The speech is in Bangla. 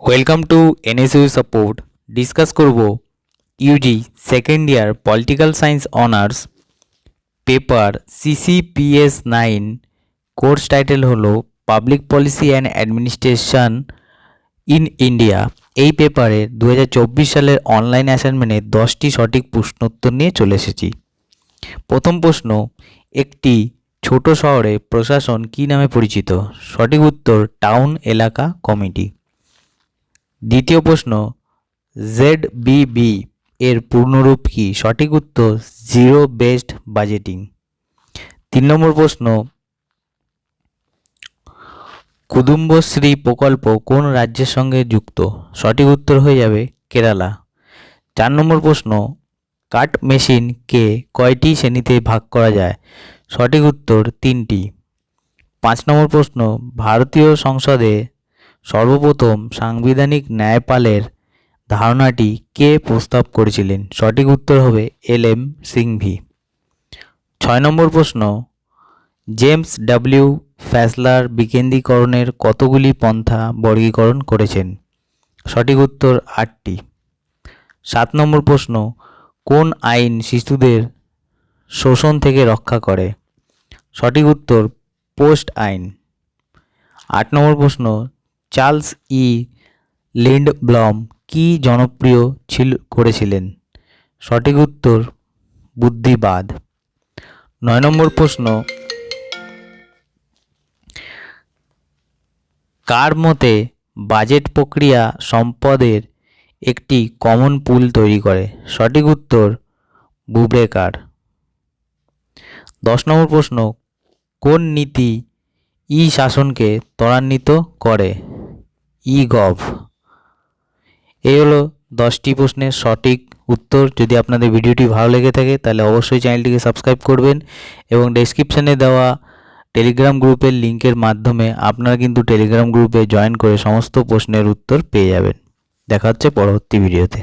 Welcome to NSU support. Discuss করব UG second year political science honours paper CCPS 9। Course title হলো public policy and administration in India. এই পেপারে 2024 সালের অনলাইন অ্যাসাইনমেন্টে 10টি সঠিক প্রশ্নোত্তর নিয়ে চলে এসেছি। প্রথম প্রশ্ন, একটি ছোট শহরে প্রশাসন কী নামে পরিচিত? সঠিক উত্তর টাউন এলাকা কমিটি। দ্বিতীয় প্রশ্ন, ZBB এর পূর্ণরূপ কি? সঠিক উত্তর জিরো বেসড বাজেটিং। 3 নম্বর প্রশ্ন, কুদুম্বশ্রী প্রকল্প কোন রাজ্যের সঙ্গে যুক্ত? সঠিক উত্তর হয়ে যাবে কেরালা। 4 নম্বর প্রশ্ন, কাট মেশিনকে কয়টি শ্রেণীতে ভাগ করা যায়? সঠিক উত্তর 3টি। 5 নম্বর প্রশ্ন, ভারতীয় সংসদে সর্বপ্রথম সাংবিধানিক ন্যায়পালের ধারণাটি কে প্রস্তাব করেছিলেন? সঠিক উত্তর হবে LM সিংভি। 6 নম্বর প্রশ্ন, জেমস ডব্লিউ ফ্যাসলার বিকেন্দ্রীকরণের কতগুলি পন্থা বর্গীকরণ করেছেন? সঠিক উত্তর 8টি। 7 নম্বর প্রশ্ন, কোন আইন শিশুদের শোষণ থেকে রক্ষা করে? সঠিক উত্তর পোস্ট আইন। 8 নম্বর প্রশ্ন, চার্লস লিন্ডব্লম কি জনপ্রিয় করেছিলেন? সঠিক উত্তর বুদ্ধিবাদ। 9 নম্বর প্রশ্ন, কার মতে বাজেট প্রক্রিয়া সম্পদের একটি কমন পুল তৈরি করে? সঠিক উত্তর বুব্রেকার। 10 নম্বর প্রশ্ন, কোন নীতি শাসনকে ত্বরান্বিত করে? গভ। এই হলো 10টি প্রশ্নের সঠিক উত্তর। যদি আপনাদের ভিডিওটি ভালো লেগে থাকে তাহলে অবশ্যই চ্যানেলটিকে সাবস্ক্রাইব করবেন এবং ডেসক্রিপশানে দেওয়া টেলিগ্রাম গ্রুপের লিঙ্কের মাধ্যমে আপনারা কিন্তু টেলিগ্রাম গ্রুপে জয়েন করে সমস্ত প্রশ্নের উত্তর পেয়ে যাবেন। দেখা হচ্ছে পরবর্তী ভিডিওতে।